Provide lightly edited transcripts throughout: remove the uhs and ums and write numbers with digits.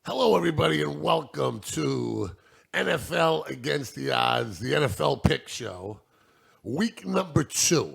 Hello, everybody, and welcome to NFL Against the Odds, the NFL Pick Show, week number 2.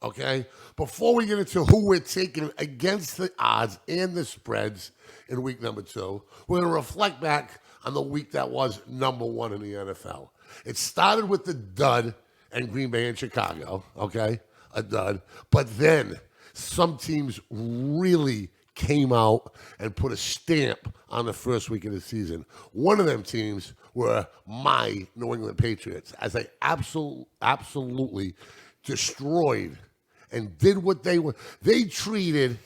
Okay? Before we get into who we're taking against the odds and the spreads in week number 2, we're going to reflect back on the week that was number 1 in the NFL. It started with the dud and Green Bay and Chicago, okay? A dud. But then some teams really came out and put a stamp on the first week of the season. One of them teams were my New England Patriots, as they absolutely destroyed and did what they were. They treated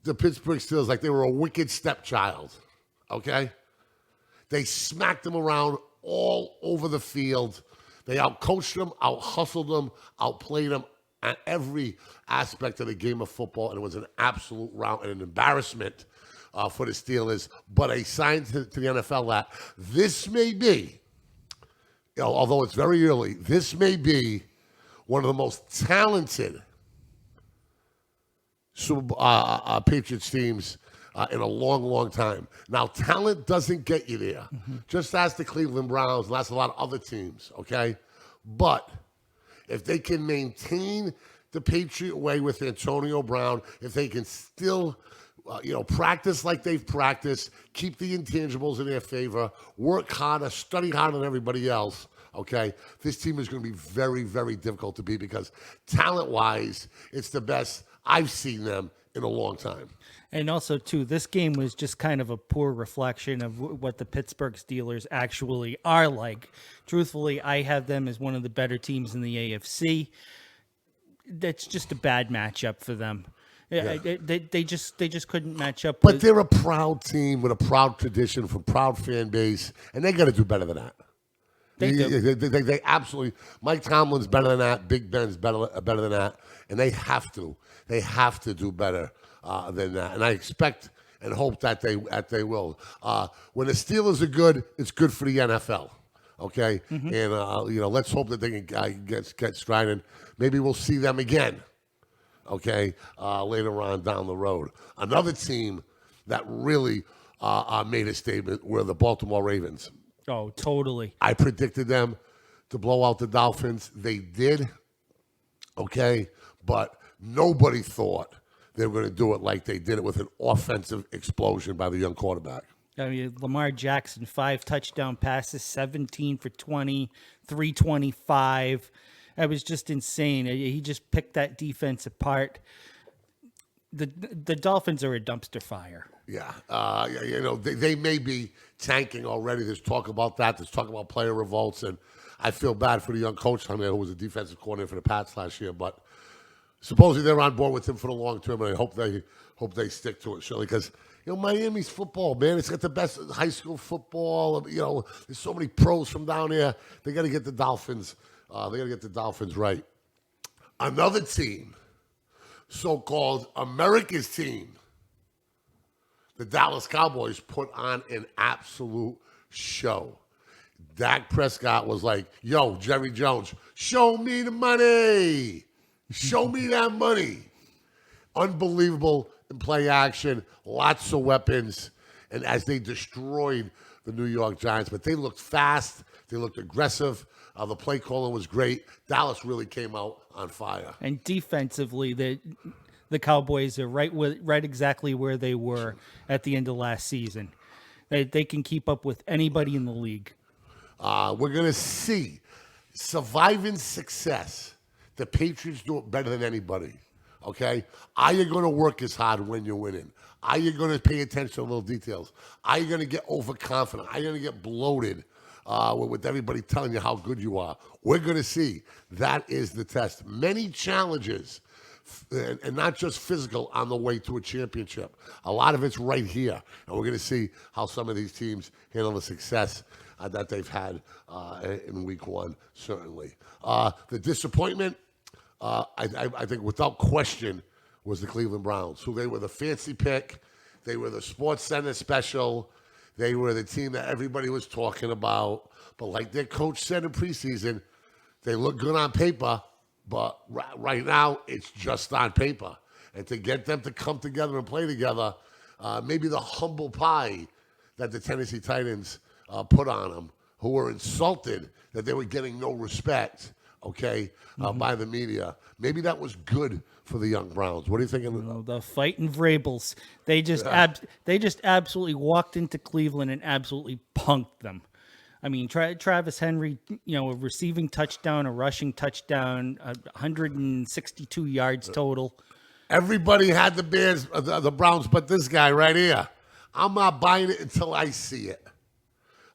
the Pittsburgh Steelers like they were a wicked stepchild, okay? They smacked them around all over the field. They outcoached them, out-hustled them, outplayed them at every aspect of the game of football, and it was an absolute rout and an embarrassment for the Steelers. But a sign to the NFL that this may be, although it's very early, this may be one of the most talented Patriots teams in a long, long time. Now, talent doesn't get you there. Just ask the Cleveland Browns, and that's a lot of other teams, okay? But if they can maintain the Patriot way with Antonio Brown, if they can still, practice like they've practiced, keep the intangibles in their favor, work harder, study harder than everybody else, okay, this team is going to be very, very difficult to beat because talent-wise, it's the best I've seen them in a long time. And also, too, this game was just kind of a poor reflection of what the Pittsburgh Steelers actually are like. Truthfully, I have them as one of the better teams in the AFC. That's just a bad matchup for them. Yeah. They just couldn't match up. But they're a proud team with a proud tradition, for proud fan base, and they got to do better than that. They absolutely. Mike Tomlin's better than that. Big Ben's better than that, and they have to. They have to do better than that. And I expect and hope that they will. When the Steelers are good, it's good for the NFL. Okay, and let's hope that they can get stride, and maybe we'll see them again. Okay, later on down the road. Another team that really made a statement were the Baltimore Ravens. Oh, totally. I predicted them to blow out the Dolphins. They did, okay, but nobody thought they were going to do it like they did it with an offensive explosion by the young quarterback. I mean, Lamar Jackson, 5 touchdown passes, 17 for 20, 325. That was just insane. He just picked that defense apart. The Dolphins are a dumpster fire. Yeah, they may be tanking already. There's talk about that. There's talk about player revolts, and I feel bad for the young coach who was a defensive coordinator for the Pats last year. But supposedly they're on board with him for the long term, and I hope they stick to it, Shirley, because Miami's football, man. It's got the best high school football. There's so many pros from down here. They got to get the Dolphins. They got to get the Dolphins right. Another team, so-called America's team, the Dallas Cowboys, put on an absolute show. Dak Prescott was like, yo, Jerry Jones, show me the money. Show me that money. Unbelievable in play action, lots of weapons, and as they destroyed the New York Giants. But they looked fast. They looked aggressive. The play calling was great. Dallas really came out on fire. And defensively, the Cowboys are right exactly where they were at the end of last season. They can keep up with anybody in the league. We're going to see surviving success. The Patriots do it better than anybody, okay? Are you going to work as hard when you're winning? Are you going to pay attention to little details? Are you going to get overconfident? Are you going to get bloated with everybody telling you how good you are? We're going to see. That is the test. Many challenges, and not just physical, on the way to a championship. A lot of it's right here, and we're going to see how some of these teams handle the success that they've had in week 1, certainly. The disappointment, I think without question, was the Cleveland Browns, who they were the fancy pick. They were the Sports Center special. They were the team that everybody was talking about. But like their coach said in preseason, they look good on paper, but right now it's just on paper. And to get them to come together and play together, maybe the humble pie that the Tennessee Titans put on them, who were insulted that they were getting no respect, okay, by the media. Maybe that was good for the young Browns. What do you think? The fighting Vrabels. They just absolutely walked into Cleveland and absolutely punked them. I mean, Travis Henry, a receiving touchdown, a rushing touchdown, 162 yards total. Everybody had the Bears, the Browns, but this guy right here. I'm not buying it until I see it.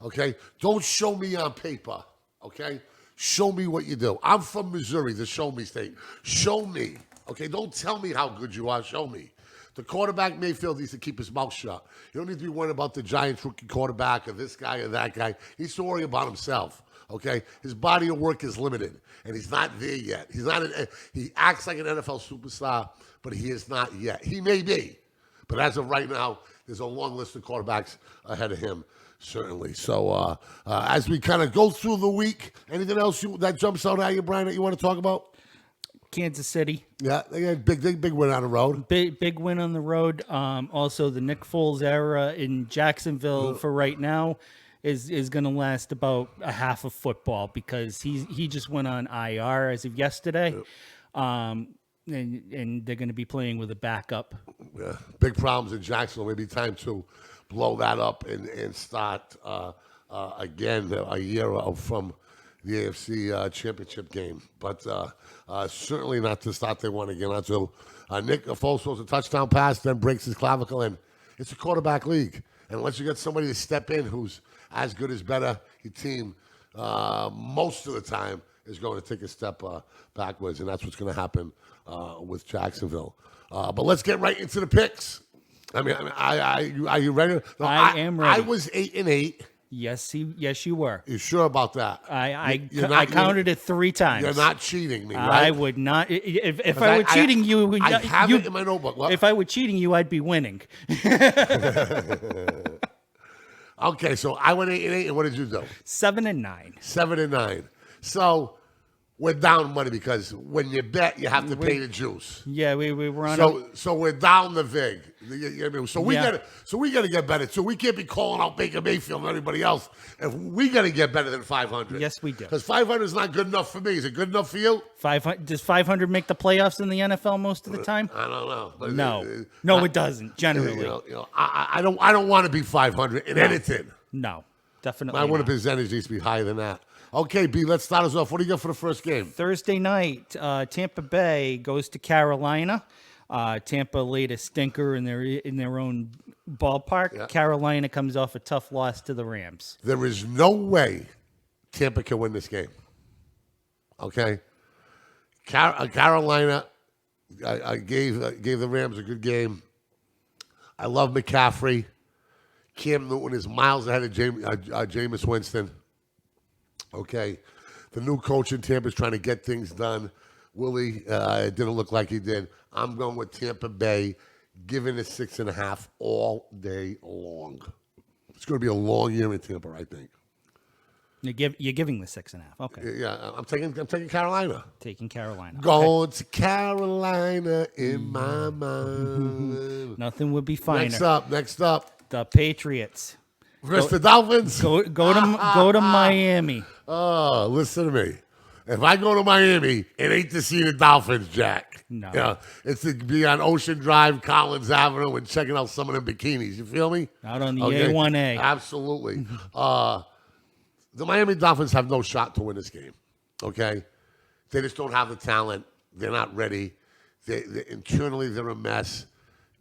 Okay? Don't show me on paper. Okay? Show me what you do. I'm from Missouri, the show me state. Show me. Okay? Don't tell me how good you are. Show me. The quarterback, Mayfield, needs to keep his mouth shut. You don't need to be worried about the Giants rookie quarterback or this guy or that guy. He's to worry about himself. Okay? His body of work is limited, and he's not there yet. He acts like an NFL superstar, but he is not yet. He may be. But as of right now, there's a long list of quarterbacks ahead of him, certainly. So as we kind of go through the week, anything else that jumps out at you, Brian, that you want to talk about? Kansas City. Yeah, they had big win on the road. Big win on the road. Also, the Nick Foles era in Jacksonville for right now is going to last about a half of football because he just went on IR as of yesterday. And they're going to be playing with a backup. Yeah, big problems in Jacksonville. Maybe time to blow that up and start again a year from the AFC Championship game. But certainly not to start their one again until Nick Foles throws a touchdown pass, then breaks his clavicle, and it's a quarterback league. And unless you get somebody to step in who's as good as better, your team most of the time is going to take a step backwards, and that's what's going to happen with Jacksonville. But let's get right into the picks. Are you ready? No, I am ready. I was 8-8. Yes, you were. You sure about that? I counted it 3 times. You're not cheating me, right? I would not. If I were cheating you, I have it in my notebook. What? If I were cheating you, I'd be winning. Okay, so I went 8-8, and what did you do? 7-9. 7-9. So we're down money because when you bet, you have to pay the juice. Yeah, we were on. So we're down the vig. You know what I mean? So we Yeah. gotta get better too. We can't be calling out Baker Mayfield and everybody else. If we gotta get better than 500. Yes, we do. Because 500 is not good enough for me. Is it good enough for you? 500. Does 500 make the playoffs in the NFL most of the time? I don't know. But No, it doesn't. Generally, I don't want to be 500 in anything. no, definitely. My winning not. percentage needs to be higher than that. Okay, B, let's start us off. What do you got for the first game? Thursday night, Tampa Bay goes to Carolina. Tampa laid a stinker in their own ballpark. Yeah. Carolina comes off a tough loss to the Rams. There is no way Tampa can win this game. Okay? Carolina I gave the Rams a good game. I love McCaffrey. Cam Newton is miles ahead of Jameis Winston. Okay. The new coach in Tampa is trying to get things done. Willie, it didn't look like he did. I'm going with Tampa Bay, giving it 6.5 all day long. It's going to be a long year in Tampa, I think. You're giving the 6.5. Okay. Yeah, I'm taking Carolina. Taking Carolina. Going to Carolina in my mind. Nothing would be finer. Next up. The Patriots. Versus the Dolphins. Go to Miami. Oh, listen to me. If I go to Miami, it ain't to see the Dolphins, Jack. No. Yeah, it's to be on Ocean Drive, Collins Avenue, and checking out some of them bikinis. You feel me? Out on the A1A. Absolutely. The Miami Dolphins have no shot to win this game. Okay? They just don't have the talent. They're not ready. Internally, they're a mess.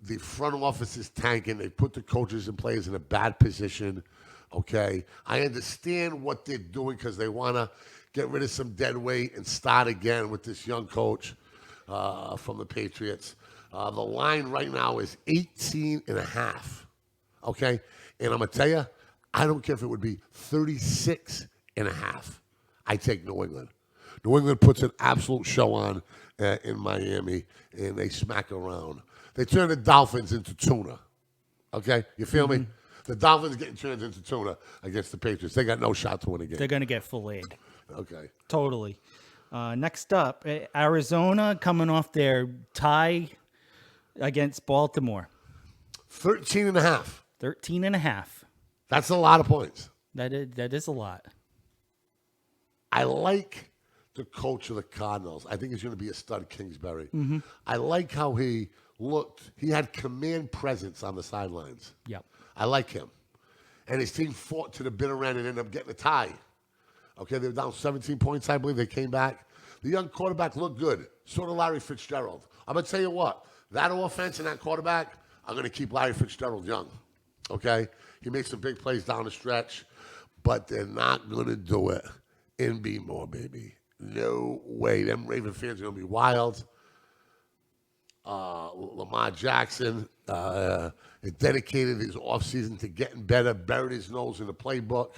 The front office is tanking. They put the coaches and players in a bad position. Okay? I understand what they're doing because they want to get rid of some dead weight and start again with this young coach from the Patriots. The line right now is 18.5. Okay? And I'm going to tell you, I don't care if it would be 36.5. I take New England. New England puts an absolute show on in Miami, and they smack around. They turn the Dolphins into tuna. Okay? You feel me? The Dolphins getting turned into tuna against the Patriots. They got no shot to win again. They're going to get filleted. Okay. Totally. Next up, Arizona coming off their tie against Baltimore. 13.5. 13.5. That's a lot of points. That is a lot. I like the coach of the Cardinals. I think he's going to be a stud, Kingsbury. I like how he looked. He had command presence on the sidelines. Yep. I like him. And his team fought to the bitter end and ended up getting a tie. Okay, they were down 17 points, I believe. They came back. The young quarterback looked good. So did Larry Fitzgerald. I'm going to tell you what. That offense and that quarterback, I'm going to keep Larry Fitzgerald young. Okay? He made some big plays down the stretch. But they're not going to do it in B-more, baby. No way. Them Raven fans are going to be wild. Lamar Jackson dedicated his offseason to getting better, buried his nose in the playbook.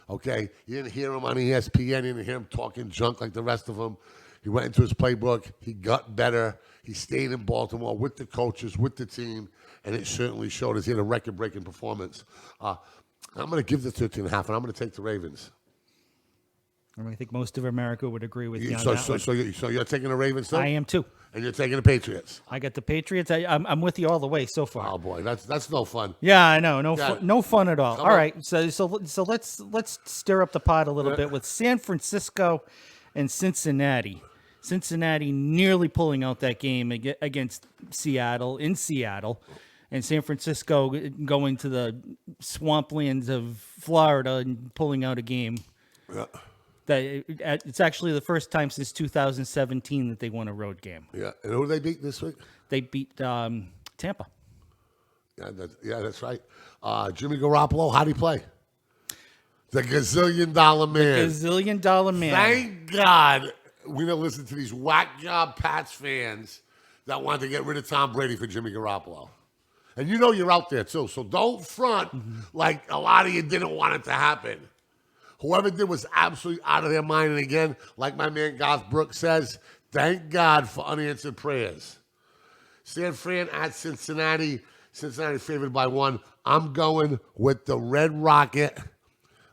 Okay? You didn't hear him on ESPN. You didn't hear him talking junk like the rest of them. He went into his playbook. He got better. He stayed in Baltimore with the coaches, with the team, and it certainly showed as he had a record-breaking performance. I'm going to give the 13.5, and I'm going to take the Ravens. I think most of America would agree with you on So, that so, one. so, you're taking the Ravens, too? I am too. And you're taking the Patriots? I got the Patriots. I'm with you all the way so far. Oh, boy, that's no fun. Yeah, I know. Yeah. No fun at all. Come All on. right, so let's stir up the pot a little bit with San Francisco and Cincinnati. Cincinnati nearly pulling out that game against Seattle in Seattle, and San Francisco going to the swamplands of Florida and pulling out a game. Yeah. It's actually the first time since 2017 that they won a road game. Yeah. And who did they beat this week? They beat Tampa. Yeah, that's right. Jimmy Garoppolo, how'd he play? The gazillion-dollar man. Gazillion-dollar man. Thank God we don't listen to these whack job Pats fans that want to get rid of Tom Brady for Jimmy Garoppolo. And you know you're out there, too. So don't front like a lot of you didn't want it to happen. Whoever did was absolutely out of their mind. And again, like my man Garth Brooks says, thank God for unanswered prayers. San Fran at Cincinnati. Cincinnati favored by 1. I'm going with the Red Rocket.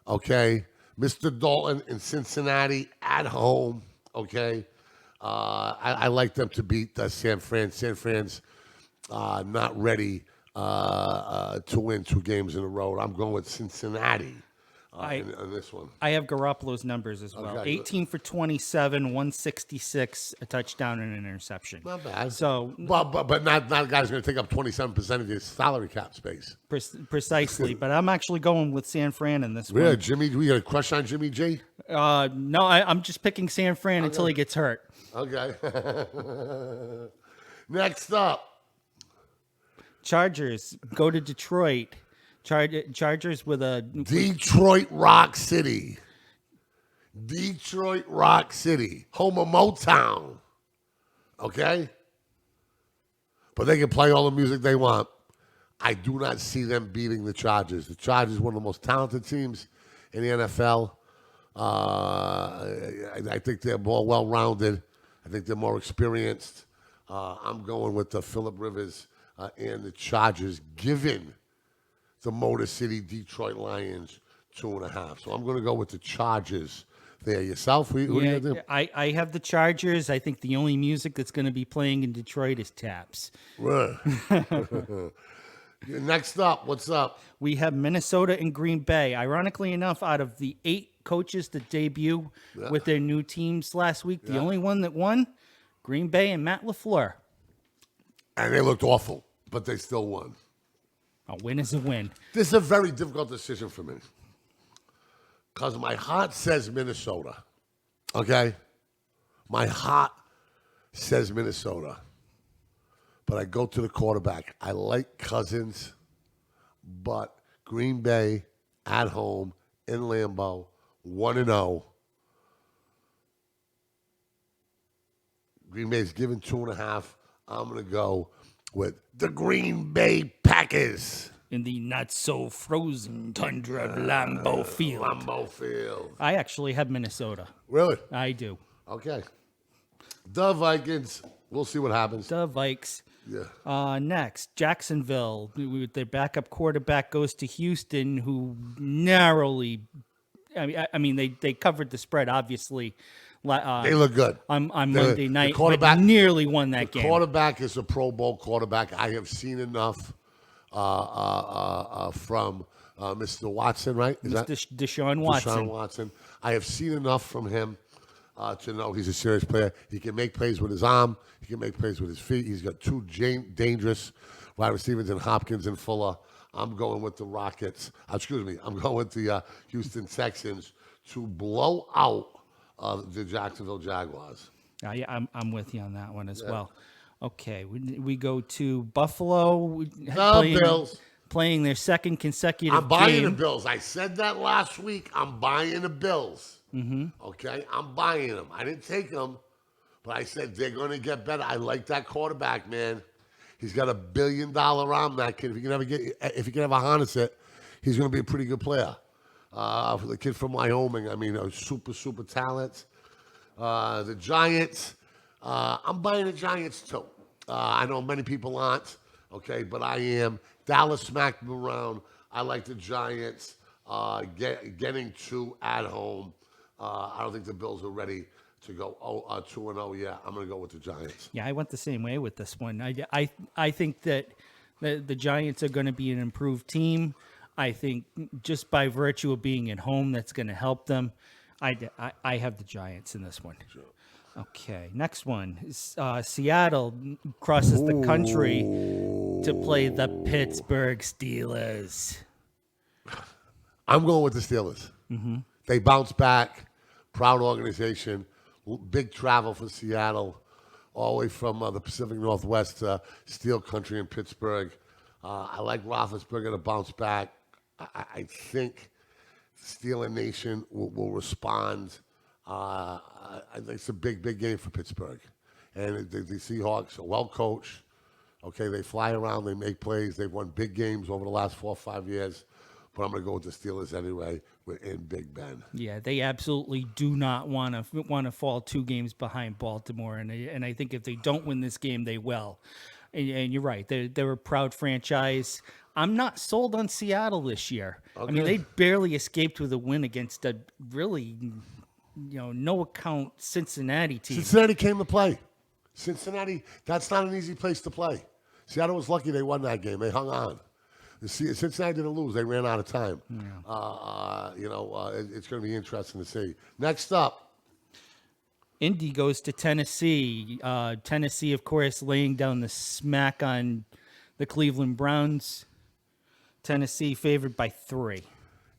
Okay. Mr. Dalton in Cincinnati at home. Okay. I like them to beat San Fran. San Fran's not ready to win 2 games in a row. I'm going with Cincinnati. On this one. I have Garoppolo's numbers as well. Okay, 18 for 27, 166, a touchdown and an interception. Not bad. So But not a guy who's going to take up 27% of his salary cap space. precisely. But I'm actually going with San Fran in this Yeah, one. Jimmy, we got a crush on Jimmy G? No, I'm just picking San Fran until he gets hurt. Okay. Next up. Chargers go to Detroit. Chargers with a Detroit Rock City. Detroit Rock City. Home of Motown. Okay? But they can play all the music they want. I do not see them beating the Chargers. The Chargers are one of the most talented teams in the NFL. I think they're more well-rounded. I think they're more experienced. I'm going with the Phillip Rivers and the Chargers, given the Motor City Detroit Lions 2.5. So I'm going to go with the Chargers there. Yourself? Who do you do? I have the Chargers. I think the only music that's going to be playing in Detroit is taps. Right. Next up, what's up? We have Minnesota and Green Bay. Ironically enough, out of the 8 coaches that debut with their new teams last week, the only one that won, Green Bay and Matt LaFleur. And they looked awful, but they still won. A win is a win. This is a very difficult decision for me. Because my heart says Minnesota. Okay? My heart says Minnesota. But I go to the quarterback. I like Cousins, but Green Bay at home in Lambeau, 1-0. Green Bay's given 2.5. I'm going to go with the Green Bay Packers. In the not-so-frozen tundra of Lambeau Field. Lambeau Field. I actually have Minnesota. Really? I do. Okay. The Vikings. We'll see what happens. The Vikes. Yeah. Next, Jacksonville. Their backup quarterback goes to Houston, who narrowly. I mean, they covered the spread, obviously. They look good. On Monday night, quarterback- but nearly won that game. Quarterback is a Pro Bowl quarterback. I have seen enough from Mr. Watson, right? Is that Deshaun Watson. Deshaun Watson? I have seen enough from him to know he's a serious player. He can make plays with his arm. He can make plays with his feet. He's got two dangerous wide receivers in Hopkins and Fuller. I'm going with the Rockets. Excuse me. I'm going with the Houston Texans to blow out the Jacksonville Jaguars. Yeah, I'm with you on that one as well. Okay, we go to Buffalo. Bills. Playing their second consecutive I'm buying game. the Bills. I said that last week. I'm buying the Bills. Okay? I'm buying them. I didn't take them, but I said they're going to get better. I like that quarterback, man. He's got $1 billion arm, that kid. If he can ever harness it, he's going to be a pretty good player. For the kid from Wyoming, I mean, super talent. The Giants, I'm buying the Giants too. I know many people aren't, okay, but I am. Dallas smacked them around. I like the Giants getting two at home. I don't think the Bills are ready to go 2-0. Yeah, I'm going to go with the Giants. Yeah, I went the same way with this one. I think that the Giants are going to be an improved team. I think just by virtue of being at home, that's going to help them. I have the Giants in this one. Sure. Okay, next one is Seattle crosses the country to play the Pittsburgh Steelers. I'm going with the Steelers. They bounce back. Proud organization. Big travel for Seattle, all the way from the Pacific Northwest to Steel Country in Pittsburgh. I like Roethlisberger to bounce back. I think Steeler Nation will respond. I think it's a big game for Pittsburgh. And the Seahawks are well coached. Okay, they fly around, they make plays. They've won big games over the last 4 or 5 years. But I'm going to go with the Steelers anyway in Big Ben. Yeah, they absolutely do not want to fall 2 games behind Baltimore. And I think if they don't win this game, they will. And you're right. They're a proud franchise. I'm not sold on Seattle this year. Okay. I mean, they barely escaped with a win against a really, no account Cincinnati team. Cincinnati came to play. Cincinnati, that's not an easy place to play. Seattle was lucky they won that game. They hung on. Cincinnati didn't lose. They ran out of time. Yeah. It's going to be interesting to see. Next up. Indy goes to Tennessee. Tennessee, of course, laying down the smack on the Cleveland Browns. Tennessee favored by 3.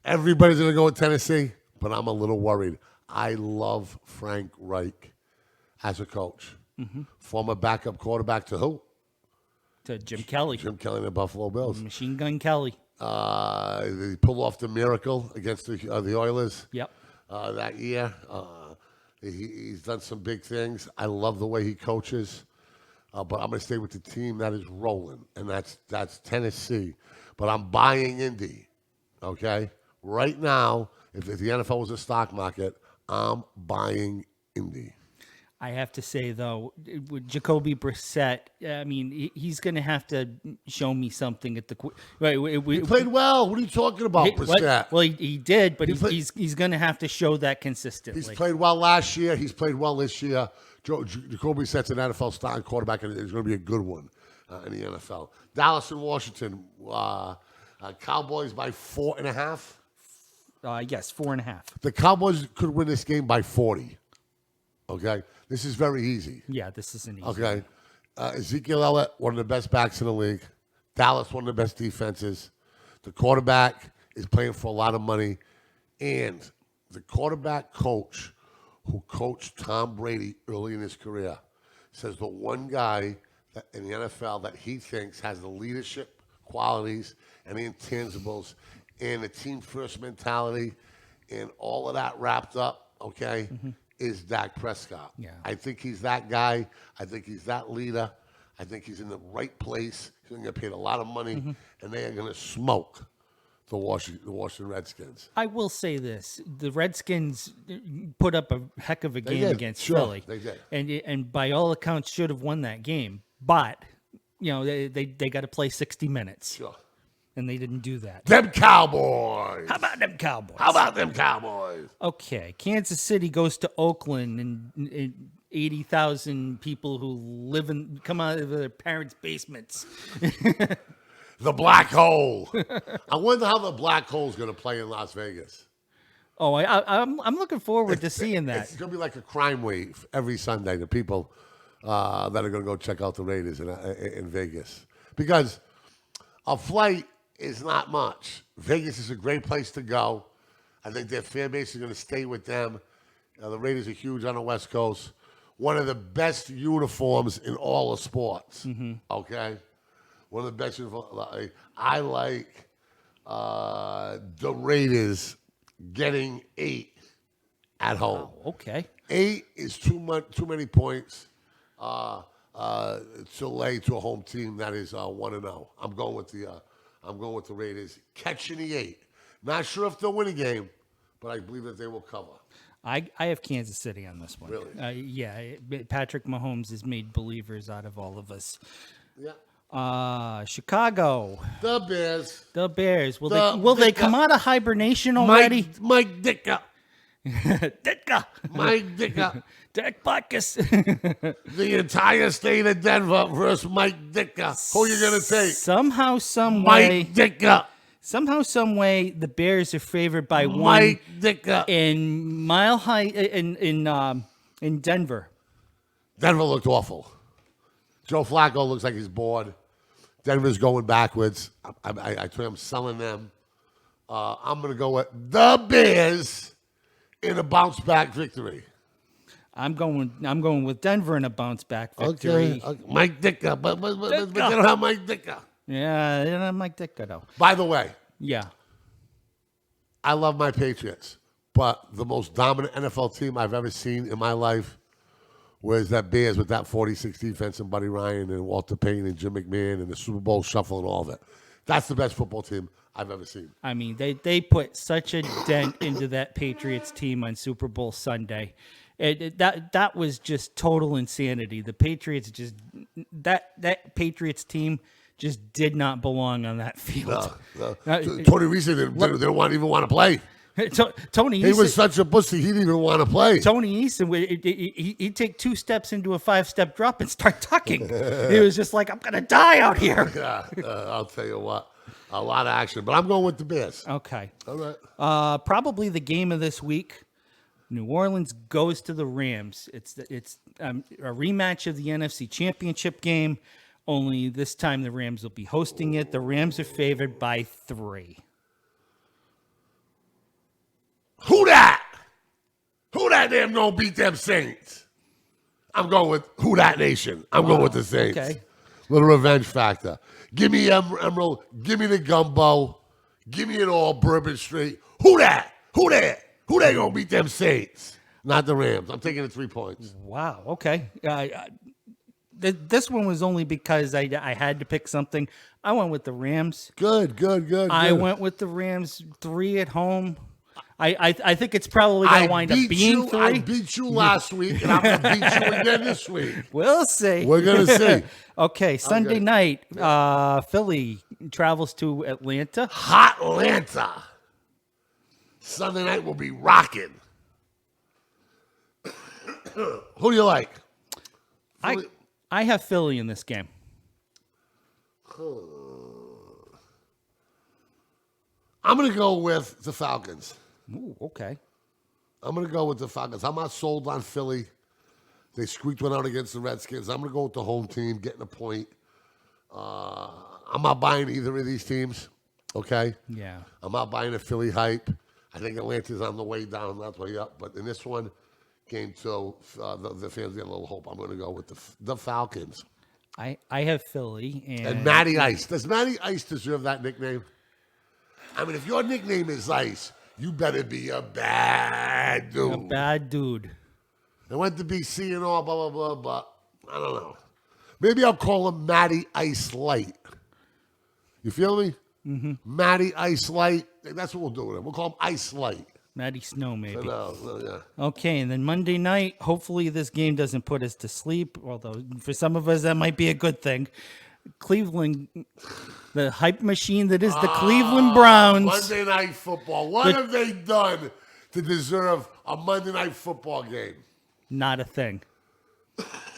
Everybody's going to go with Tennessee, but I'm a little worried. I love Frank Reich as a coach. Former backup quarterback to who? To Jim Kelly. Jim Kelly and the Buffalo Bills. Machine Gun Kelly. He pulled off the miracle against the Oilers. Yep. That year. He's done some big things. I love the way he coaches. But I'm going to stay with the team that is rolling, and that's Tennessee. But I'm buying Indy, okay? Right now, if the NFL was a stock market, I'm buying Indy. I have to say, though, with Jacoby Brissett, I mean, he's going to have to show me something at the right. He played well. What are you talking about, Brissett? Well, he did, but he's going to have to show that consistently. He's played well last year. He's played well this year. Jacoby Brissett's an NFL starting quarterback, and it's going to be a good one in the NFL. Dallas and Washington, Cowboys by 4.5. Yes, 4.5. The Cowboys could win this game by 40. Okay, this is very easy. Yeah, this isn't easy. Okay, Ezekiel Elliott, one of the best backs in the league. Dallas, one of the best defenses. The quarterback is playing for a lot of money, and the quarterback coach who coached Tom Brady early in his career says the one guy in the NFL that he thinks has the leadership qualities and the intangibles and the team first mentality and all of that wrapped up, okay, is Dak Prescott. Yeah. I think he's that guy. I think he's that leader. I think he's in the right place. He's going to get paid a lot of money, and they are going to smoke the Washington Redskins. I will say this: the Redskins put up a heck of a game against Philly. They did, and by all accounts should have won that game. But they got to play 60 minutes. Sure. And they didn't do that. Them Cowboys. How about them Cowboys? How about them Cowboys? Okay, Kansas City goes to Oakland, and 80,000 people who come out of their parents' basements. The black hole. I wonder how the black hole's going to play in Las Vegas. Oh, I'm looking forward to seeing that. It's going to be like a crime wave every Sunday. The people that are going to go check out the Raiders in Vegas. Because a flight is not much. Vegas is a great place to go. I think their fan base is going to stay with them. The Raiders are huge on the West Coast. One of the best uniforms in all of sports. Okay? One of the best uniforms. I like the Raiders getting 8 at home. Oh, okay. 8 is too many points to lay to a home team that is 1-0. I'm going with the Raiders catching the 8. Not sure if they'll win a game, but I believe that they will cover. I have Kansas City on this one. Really? Yeah. Patrick Mahomes has made believers out of all of us. Yeah. Chicago. The Bears. The Bears. Will they come out of hibernation already? Mike Ditka. Ditka. Mike Ditka. Dak Bacchus. The entire state of Denver versus Mike Ditka. Who you gonna take? Somehow, some way. Mike Ditka. Somehow, some way, the Bears are favored by one Mike Ditka. in Mile High in Denver. Denver looked awful. Joe Flacco looks like he's bored. Denver's going backwards. I told him I'm selling them. I'm going to go with the Bears in a bounce back victory. I'm going with Denver in a bounce back victory. Okay. Mike Ditka, but they don't have Mike Ditka. Yeah, they don't have Mike Ditka though. By the way, Yeah. I love my Patriots, but the most dominant NFL team I've ever seen in my life was that Bears with that 46 defense and Buddy Ryan and Walter Payton and Jim McMahon and the Super Bowl shuffle and all of it. That's the best football team I've ever seen. I mean, they put such a dent into that Patriots team on Super Bowl Sunday. That was just total insanity. The Patriots that Patriots team just did not belong on that field. Tony Reese didn't even want to play. Tony He Eason, was such a pussy, he didn't even want to play. Tony Eason, he'd take 2 steps into a 5-step drop and start tucking. He was just like, I'm going to die out here. Yeah, I'll tell you what, a lot of action. But I'm going with the Bears. Okay. All right. Probably the game of this week. New Orleans goes to the Rams. It's a rematch of the NFC Championship game. Only this time the Rams will be hosting it. The Rams are favored by 3. Who that? Who that damn gonna beat them Saints? I'm going with Who That Nation. I'm going with the Saints. Okay. Little revenge factor. Give me Emerald. Give me the gumbo. Give me it all, Bourbon Street. Who that? Who that? Who they gonna beat them Saints? Not the Rams. I'm taking the 3 points. Wow. Okay. This one was only because I had to pick something. I went with the Rams. Good. I went with the Rams 3 at home. I think it's probably going to wind up being 3. I beat you last week, and I'm going to beat you again this week. We'll see. We're going to see. Okay, Sunday night, Philly travels to Atlanta. Hot Atlanta. Sunday night will be rocking. Who do you like? Philly? I have Philly in this game. I'm going to go with the Falcons. Ooh, okay. I'm going to go with the Falcons. I'm not sold on Philly. They squeaked one out against the Redskins. I'm going to go with the home team, getting a point. I'm not buying either of these teams, okay? Yeah. I'm not buying a Philly hype. I think Atlanta's on the way down, not the way up. But in this one, game 2, the fans get a little hope. I'm going to go with the Falcons. I have Philly. And Matty Ice. Does Matty Ice deserve that nickname? I mean, if your nickname is Ice, you better be a bad dude. A bad dude. I went to BC and all, blah, blah, blah, but I don't know. Maybe I'll call him Matty Ice Light. You feel me? Mm-hmm. Matty Ice Light. That's what we'll do with him. We'll call him Ice Light. Matty Snow, maybe. Yeah. Okay, and then Monday night, hopefully this game doesn't put us to sleep, although for some of us that might be a good thing. Cleveland, the hype machine that is the Cleveland Browns. Monday Night Football. What have they done to deserve a Monday Night Football game? Not a thing.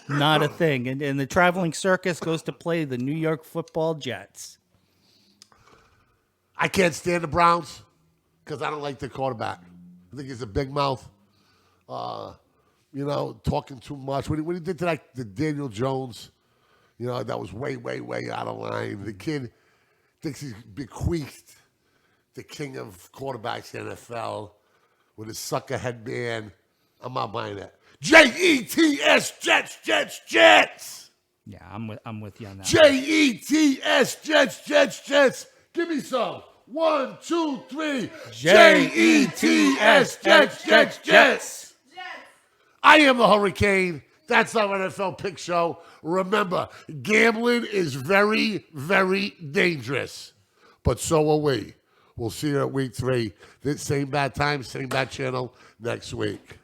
Not a thing. And the traveling circus goes to play the New York Football Jets. I can't stand the Browns because I don't like their quarterback. I think he's a big mouth. Talking too much. When he did to Daniel Jones, that was way, way, way out of line. The kid thinks he's bequeathed the king of quarterbacks in the NFL with his sucker headband. I'm not buying that. Jets, Jets, Jets, Jets. Yeah, I'm with you on that. Jets, Jets, Jets, Jets. Give me some. 1, 2, 3. Jets, Jets, Jets, Jets. I am the Hurricane. That's our NFL Pick Show. Remember, gambling is very, very dangerous. But so are we. We'll see you at week 3. This same bad time, same bad channel next week.